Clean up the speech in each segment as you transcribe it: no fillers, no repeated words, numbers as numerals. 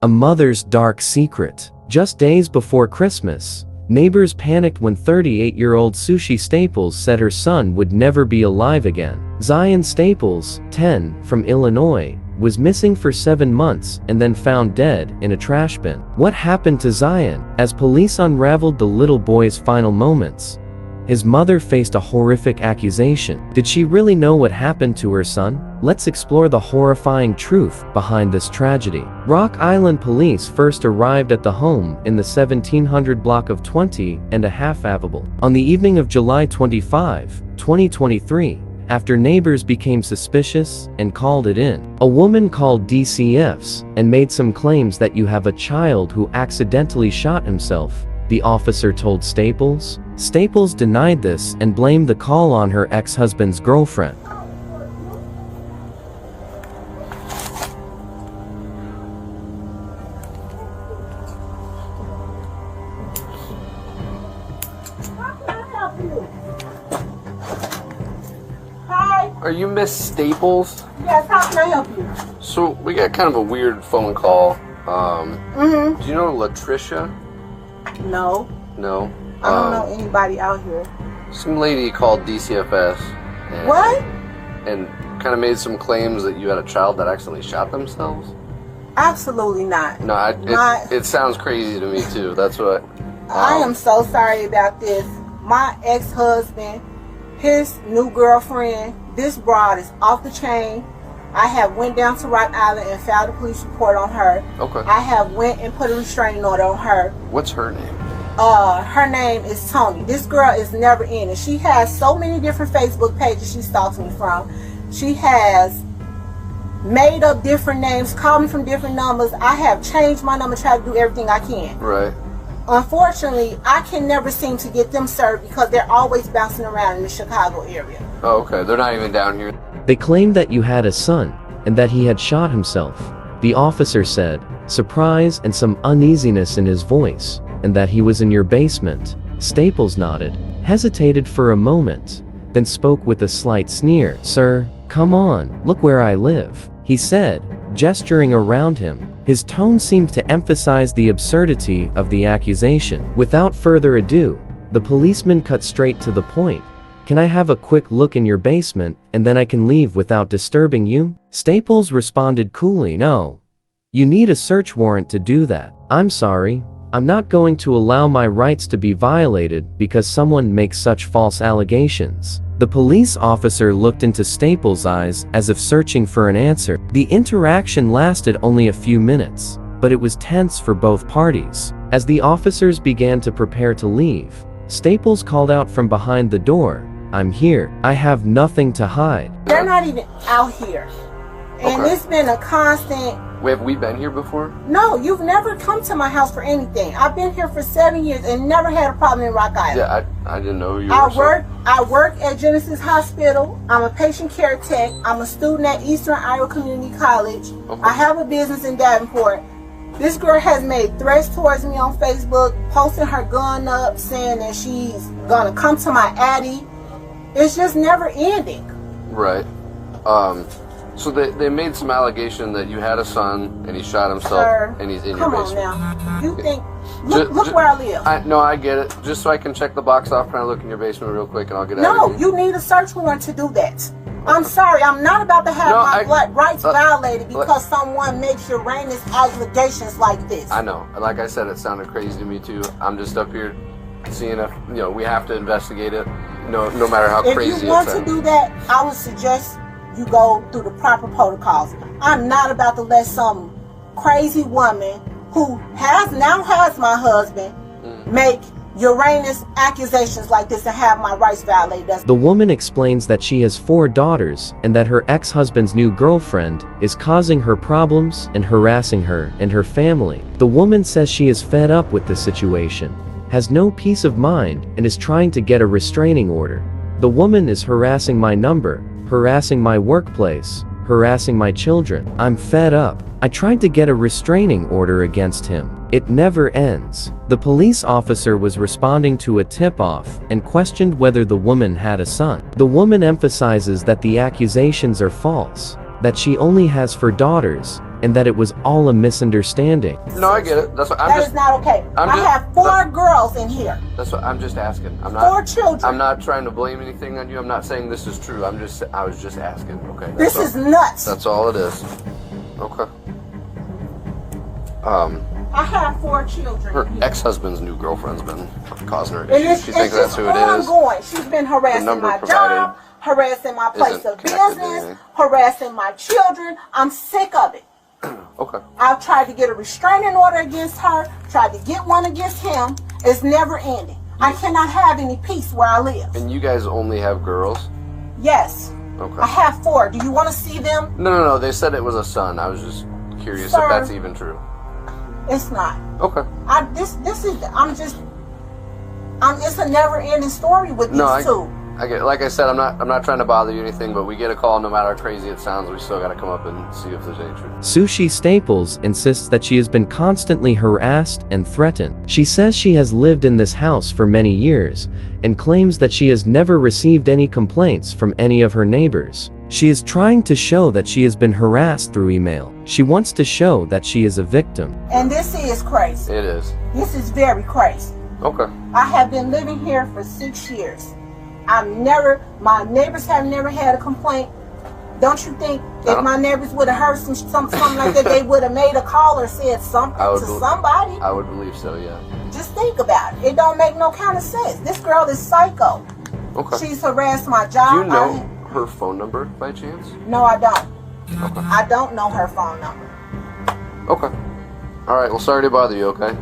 A mother's dark secret. Just days before Christmas, neighbors panicked when 38-year-old Sushi Staples said her son would never be alive again. Zion Staples, 10, from Illinois, was missing for 7 months and then found dead in a trash bin. What happened to Zion? As police unraveled the little boy's final moments, his mother faced a horrific accusation. Did she really know what happened to her son? Let's explore the horrifying truth behind this tragedy. Rock Island police first arrived at the home in the 1700 block of 20 and a half Avenue on the evening of July 25, 2023, after neighbors became suspicious and called it in. A woman called DCFs and made some claims that you have a child who accidentally shot himself, the officer told Staples. Staples denied this and blamed the call on her ex-husband's girlfriend. Are you Miss Staples? Yes, how can I help you? So we got kind of a weird phone call. Do you know Latricia? No. No? I don't know anybody out here. Some lady called DCFS. And, What? And kind of made some claims that you had a child that accidentally shot themselves? Absolutely not. No, it sounds crazy to me too. That's what... I am so sorry about this. My ex-husband, his new girlfriend, this broad is off the chain. I have went down to Rock Island and filed a police report on her. Okay. I have went and put a restraining order on her. What's her name? Her name is Tony. This girl is never in it. She has so many different Facebook pages she stalks me from. She has made up different names, called me from different numbers. I have changed my number, tried to do everything I can. Right. Unfortunately, I can never seem to get them served because they're always bouncing around in the Chicago area. Oh, okay. They're not even down here. They claimed that you had a son and that he had shot himself, the officer said, surprise and some uneasiness in his voice, and that he was in your basement. Staples nodded, hesitated for a moment, then spoke with a slight sneer. Sir, come on, look where I live, he said, gesturing around him. His tone seemed to emphasize the absurdity of the accusation. Without further ado, the policeman cut straight to the point. Can I have a quick look in your basement, and then I can leave without disturbing you? Staples responded coolly. No. You need a search warrant to do that. I'm sorry. I'm not going to allow my rights to be violated because someone makes such false allegations. The police officer looked into Staples' eyes as if searching for an answer. The interaction lasted only a few minutes, but it was tense for both parties. As the officers began to prepare to leave, Staples called out from behind the door, I'm here. I have nothing to hide. They're not even out here. And Okay. it's been a constant... Have we been here before? No, you've never come to my house for anything. I've been here for 7 years and never had a problem in Rock Island. Yeah, I didn't know who you were. I work at Genesis Hospital. I'm a patient care tech. I'm a student at Eastern Iowa Community College. Okay. I have a business in Davenport. This girl has made threats towards me on Facebook, posting her gun up, saying that she's gonna come to my attic. It's just never ending. Right. So they made some allegation that you had a son and he shot himself. Sir, and he's in your come on basement. now. You think, look where I live. No, I get it. Just so I can check the box off, can I look in your basement real quick and I'll get out No, of here? you need a search warrant to do that. I'm sorry, I'm not about to have my rights violated because someone makes Uranus allegations like this. I know. Like I said, it sounded crazy to me too. I'm just up here seeing if, we have to investigate it, no matter how crazy it sounds. If you want to do that, I would suggest you go through the proper protocols. I'm not about to let some crazy woman who now has my husband make Uranus accusations like this and have my rights violated. The woman explains that she has 4 daughters and that her ex-husband's new girlfriend is causing her problems and harassing her and her family. The woman says she is fed up with the situation, has no peace of mind, and is trying to get a restraining order. The woman is harassing my number, harassing my workplace, harassing my children. I'm fed up. I tried to get a restraining order against him. It never ends. The police officer was responding to a tip-off and questioned whether the woman had a son. The woman emphasizes that the accusations are false, that she only has 4 daughters, and that it was all a misunderstanding. No, I get it. That's what That is not okay. I have 4 girls in here. That's what I'm just asking. I'm not 4 children. I'm not trying to blame anything on you. I'm not saying this is true. I was just asking. Okay. This is nuts. That's all it is. Okay. I have 4 children. Her ex-husband's new girlfriend's been causing her issues. She thinks that's who it is. Ongoing. She's been harassing my job, harassing my place of business, harassing my children. I'm sick of it. Okay. I've tried to get a restraining order against her, tried to get one against him. It's never ending. I cannot have any peace where I live. And you guys only have girls? Yes. Okay. I have 4. Do you want to see them? No. They said it was a son. I was just curious if that's even true. It's not. Okay. It's a never-ending story with these 2. I get, like I said, I'm not trying to bother you or anything, but we get a call, no matter how crazy it sounds, we still got to come up and see if there's any truth. Sushi Staples insists that she has been constantly harassed and threatened. She says she has lived in this house for many years and claims that she has never received any complaints from any of her neighbors. She is trying to show that she has been harassed through email. She wants to show that she is a victim. And this is crazy. It is. This is very crazy. Okay. I have been living here for 6 years. My neighbors have never had a complaint. Don't you think if my neighbors would have heard something like that, they would have made a call or said something to somebody? I would believe so, yeah. Just think about it. It don't make no kind of sense. This girl is psycho. Okay. She's harassed my job. Do you know her phone number by chance? No, I don't. Okay. I don't know her phone number. Okay. All right. Well, sorry to bother you. Okay.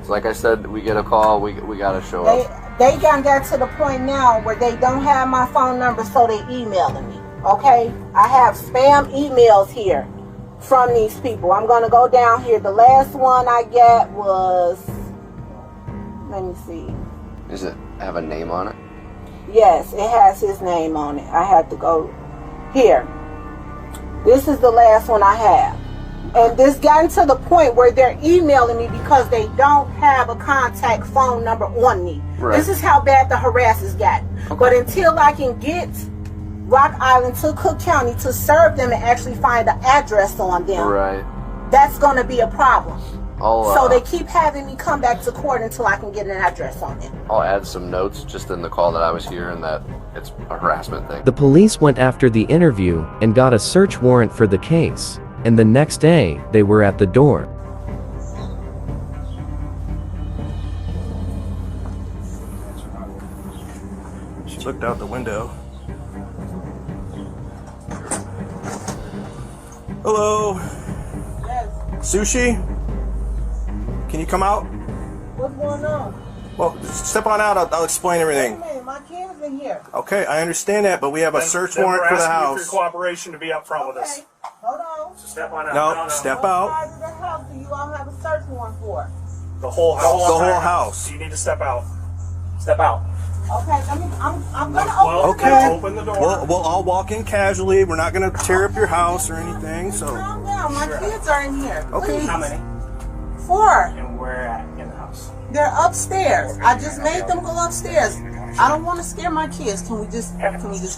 Like I said, we get a call. We gotta show up. They got to the point now where they don't have my phone number, so they emailing me. Okay, I have spam emails here from these people. I'm gonna go down here. The last one I got was, let me see. Does it have a name on it? Yes, it has his name on it. I have to go here. This is the last one I have. And this gotten to the point where they're emailing me because they don't have a contact phone number on me. Right. This is how bad the harassers got. Okay. But until I can get Rock Island to Cook County to serve them and actually find the address on them, right, that's going to be a problem. So they keep having me come back to court until I can get an address on it. I'll add some notes just in the call that I was here and that it's a harassment thing. The police went after the interview and got a search warrant for the case. And the next day, they were at the door. She looked out the window. Hello? Yes. Sushi? Can you come out? What's going on? Well, step on out. I'll explain everything. Wait a minute, my kid's in here. Okay, I understand that, but we have a search warrant for the house. For your cooperation to be up front with us. Hold on. So step on out. No, step out. What side of the house do you all have a search warrant for? The whole house. The whole house. You need to step out. Step out. Okay, I'm gonna open Okay. the door. Open the door. We'll all walk in casually. We're not going to tear up your house or anything, so. Calm down, my kids are in here. Okay. Please. How many? 4. And where at in the house? They're upstairs. I just made them go upstairs. I don't want to scare my kids. Can we just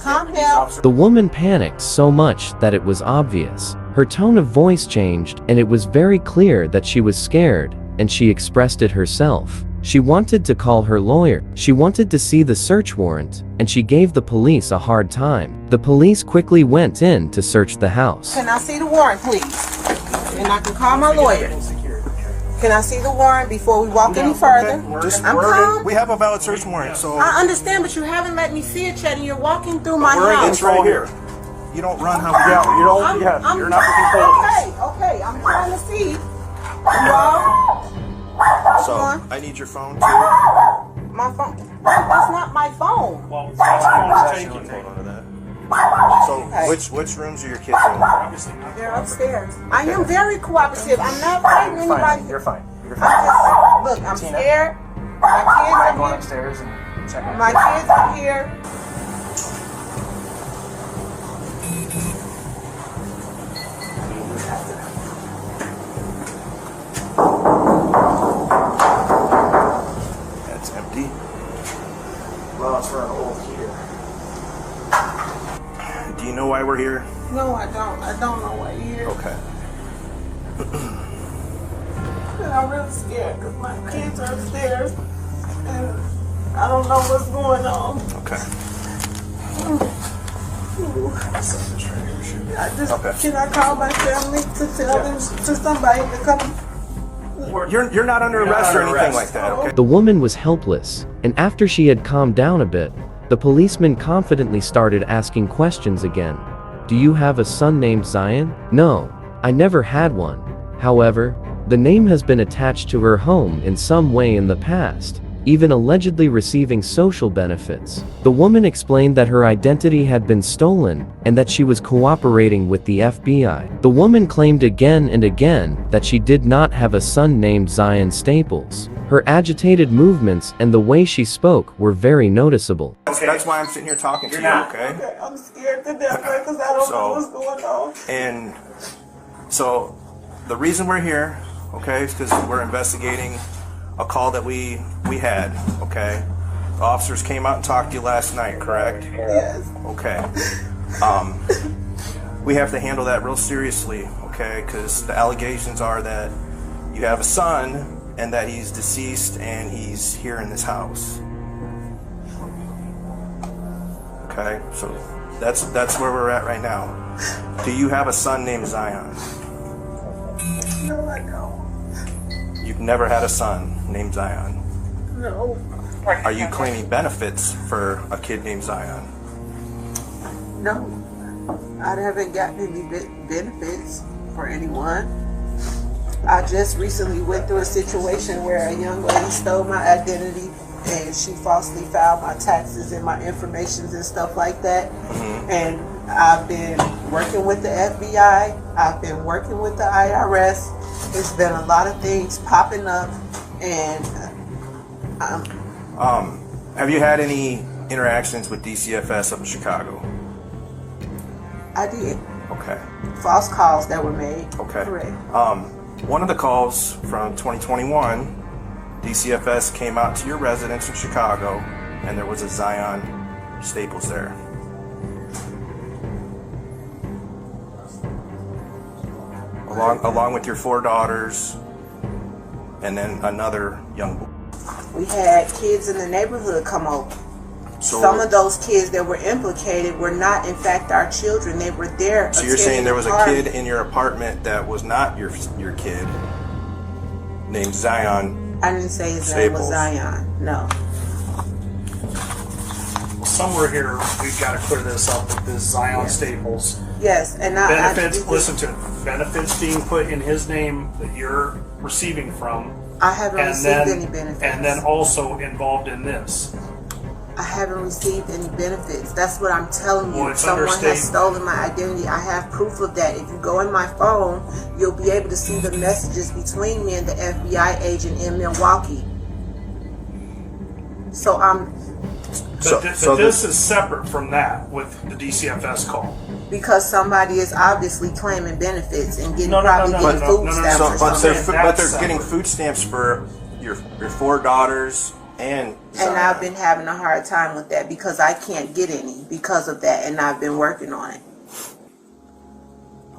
calm down? The woman panicked so much that it was obvious. Her tone of voice changed, and it was very clear that she was scared, and she expressed it herself. She wanted to call her lawyer. She wanted to see the search warrant, and she gave the police a hard time. The police quickly went in to search the house. Can I see the warrant, please? And I can call my lawyer. Can I see the warrant before we walk any further? Okay. We have a valid search warrant, so. I understand, but you haven't let me see it yet, and you're walking through my house. It's right here. You don't run how Yeah, you don't. You're not in control of this. Okay. I'm trying to see. You all? So, I need your phone too. My phone. That's not my phone. Well, that's the phone taking. Hold on to that. So, which rooms are your kids in? They're upstairs. I am very cooperative. I'm not fighting anybody. You're fine. Look, I'm scared. My kids are here. Upstairs and check out. My kids are here. That's empty. Well, it's for an old heater. Do you know why we're here? No, I don't. I don't know what you're here. Okay. I'm really scared because my kids are upstairs and I don't know what's going on. Okay. Can I call my family to tell them to somebody to come? You're not under arrest or anything like that, okay? The woman was helpless, and after she had calmed down a bit, the policeman confidently started asking questions again. Do you have a son named Zion? No, I never had one. However, the name has been attached to her home in some way in the past, even allegedly receiving social benefits. The woman explained that her identity had been stolen and that she was cooperating with the FBI. The woman claimed again and again that she did not have a son named Zion Staples. Her agitated movements and the way she spoke were very noticeable. That's why I'm sitting here talking to you, okay? I'm scared to death because I don't know what's going on. And so the reason we're here, okay, is because we're investigating a call that we had, okay? The officers came out and talked to you last night, correct? Yes. Okay. We have to handle that real seriously, okay? Because the allegations are that you have a son and that he's deceased and he's here in this house. Okay, so that's where we're at right now. Do you have a son named Zion? No, I don't. You've never had a son named Zion. No. Are you claiming benefits for a kid named Zion? No. I haven't gotten any benefits for anyone. I just recently went through a situation where a young lady stole my identity and she falsely filed my taxes and my information and stuff like that. Mm-hmm. And I've been working with the FBI. I've been working with the IRS. There's been a lot of things popping up, and have you had any interactions with DCFS up in Chicago? I did. Okay. False calls that were made. Okay. Correct. One of the calls from 2021, DCFS came out to your residence in Chicago, and there was a Zion Staples there. Along with your 4 daughters, and then another young boy. We had kids in the neighborhood come over. So, some of those kids that were implicated were not, in fact, our children. They were there. So you're saying there was a kid in your apartment that was not your kid, named Zion? I didn't say his Staples. name was Zion. No. Somewhere here, we've got to clear this up with this Zion Staples. Yes, and benefits. Listen to it. Benefits being put in his name that you're receiving from. I haven't received any benefits. And then also involved in this. I haven't received any benefits. That's what I'm telling you. Well, someone has stolen my identity. I have proof of that. If you go in my phone, you'll be able to see the messages between me and the FBI agent in Milwaukee. So I'm. But this is separate from that with the DCFS call. Because somebody is obviously claiming benefits and getting food stamps. But they're getting food stamps for your 4 daughters and Zion. And I've been having a hard time with that because I can't get any because of that, and I've been working on it.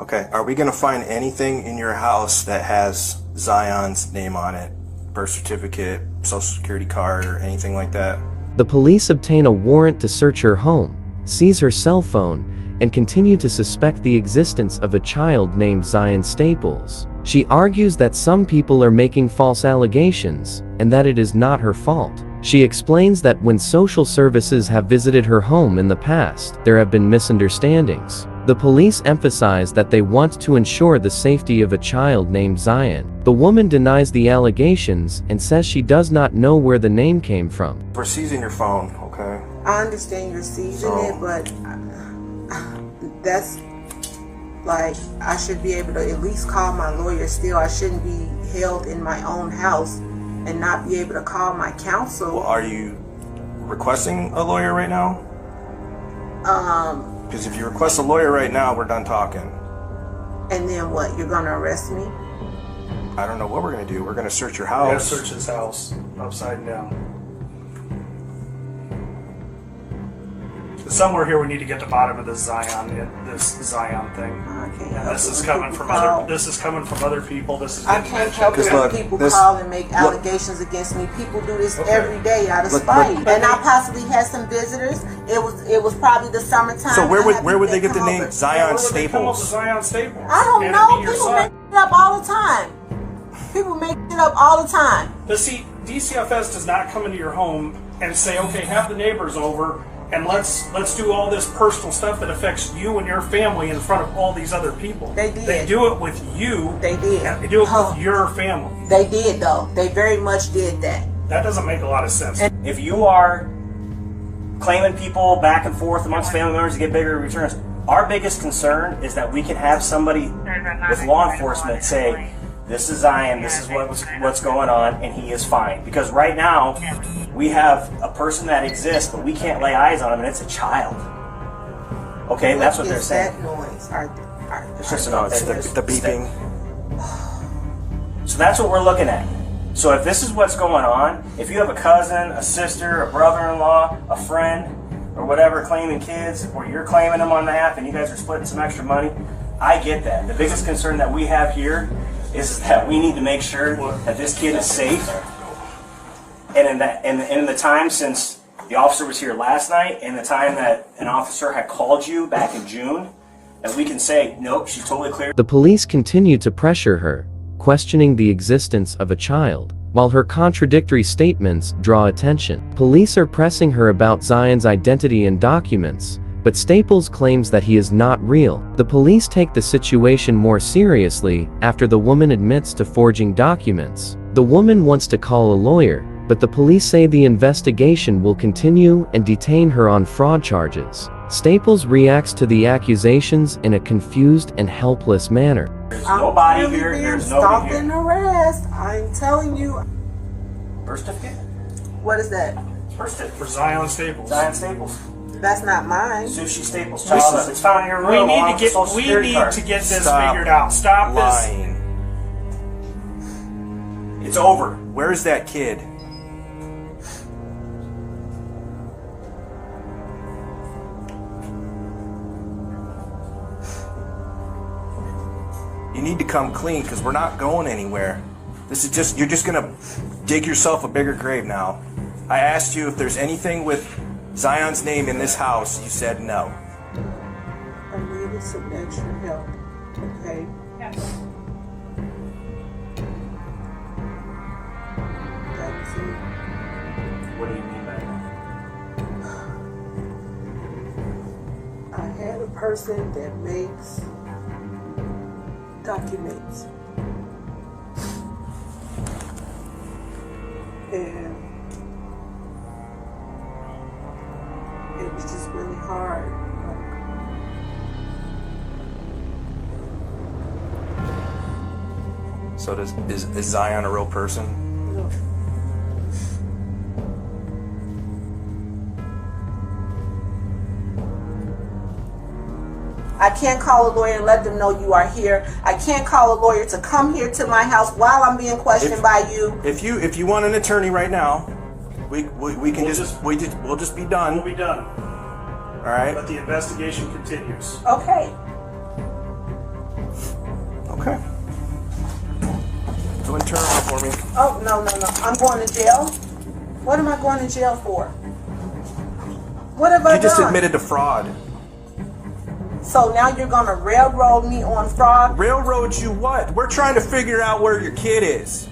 Okay, are we going to find anything in your house that has Zion's name on it? Birth certificate, social security card, or anything like that? The police obtain a warrant to search her home, seize her cell phone, and continue to suspect the existence of a child named Zion Staples. She argues that some people are making false allegations, and that it is not her fault. She explains that when social services have visited her home in the past, there have been misunderstandings. The police emphasize that they want to ensure the safety of a child named Zion. The woman denies the allegations and says she does not know where the name came from. We're seizing your phone, okay? I understand you're seizing it, but that's like, I should be able to at least call my lawyer still. I shouldn't be held in my own house and not be able to call my counsel. Well, are you requesting a lawyer right now? Because if you request a lawyer right now, we're done talking. And then what? You're going to arrest me? I don't know what we're going to do. We're going to search your house. We're going to search his house upside down. somewhere here we need to get to the bottom of this Zion thing. And this is coming from other. This is coming from other people. This is. I can't help it when people call and make allegations against me. People do this every day out of spite. And I possibly had some visitors. It was probably the summertime. So where would they get the name Zion Staples? Zion Staples. I don't know. People make it up all the time. People make it up all the time. But see, DCFS does not come into your home and say, okay, have the neighbors over and let's do all this personal stuff that affects you and your family in front of all these other people. They did. They do it with you. They did. They do it with your family. They did, though. They very much did that. That doesn't make a lot of sense. If you are claiming people back and forth amongst family members to get bigger returns, our biggest concern is that we can have somebody with law enforcement say, this is Zion, this is what's going on, and he is fine. Because right now, we have a person that exists, but we can't lay eyes on him, and it's a child. Okay, that's what they're saying. That noise? It's just the beeping. So that's what we're looking at. So if this is what's going on, if you have a cousin, a sister, a brother-in-law, a friend, or whatever claiming kids, or you're claiming them on behalf, and you guys are splitting some extra money, I get that. The biggest concern that we have here is that we need to make sure that this kid is safe. And in the time since the officer was here last night, and the time that an officer had called you back in June, that we can say, nope, she's totally clear. The police continue to pressure her, questioning the existence of a child, while her contradictory statements draw attention. Police are pressing her about Zion's identity and documents, but Staples claims that he is not real. The police take the situation more seriously after the woman admits to forging documents. The woman wants to call a lawyer, but the police say the investigation will continue and detain her on fraud charges. Staples reacts to the accusations in a confused and helpless manner. There's nobody here. There's nobody here. And harassed. I'm telling you. Birth certificate? What is that? Birth certificate. For Zion Staples. Zion Staples. That's not mine. Sushi Staples. Child, it's found in your room. We need to get this figured out. Stop lying. This. It's over. Where's that kid? You need to come clean because we're not going anywhere. This is just, you're just gonna dig yourself a bigger grave now. I asked you if there's anything with Zion's name in this house. You said no. I needed some extra help. Okay. Yes. That's it. What do you mean by that? I had a person that makes documents. And it was just really hard. So is Zion a real person? No. I can't call a lawyer and let them know you are here. I can't call a lawyer to come here to my house while I'm being questioned by you. If you want an attorney right now, we can we'll just be done. We'll be done. All right. But the investigation continues. Okay. Okay. Go and turn around for me. Oh, no. I'm going to jail? What am I going to jail for? What have I done? You just admitted to fraud. So now you're going to railroad me on fraud? Railroad you what? We're trying to figure out where your kid is.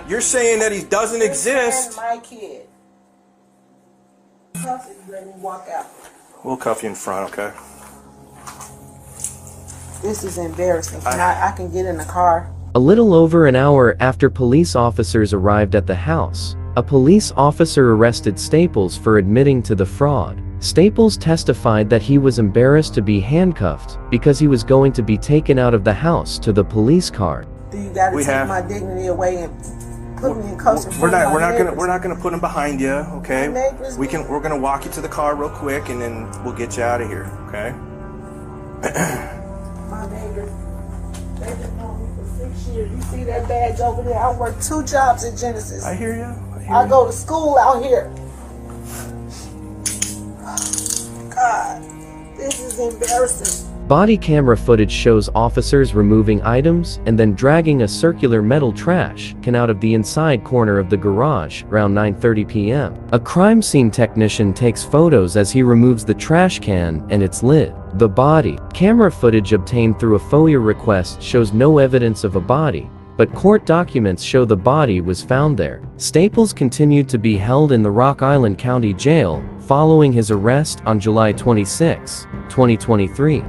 You're saying that he doesn't exist. My kid. Cuff it, let me walk out. We'll cuff you in front, okay? This is embarrassing. I can get in the car. A little over an hour after police officers arrived at the house, a police officer arrested Staples for admitting to the fraud. Staples testified that he was embarrassed to be handcuffed because he was going to be taken out of the house to the police car. Do you got to take my dignity away and put me in custody? We're not gonna put him behind you, okay? We're gonna walk you to the car real quick and then we'll get you out of here, okay? My neighbors, they've been knowing me for 6 years. You see that badge over there? I work 2 jobs at Genesis. I hear you. I go to school out here. God. This is embarrassing. Body camera footage shows officers removing items and then dragging a circular metal trash can out of the inside corner of the garage around 9:30 p.m. A crime scene technician takes photos as he removes the trash can and its lid. The body camera footage obtained through a FOIA request shows no evidence of a body, but court documents show the body was found there. Staples continued to be held in the Rock Island County Jail following his arrest on July 26, 2023.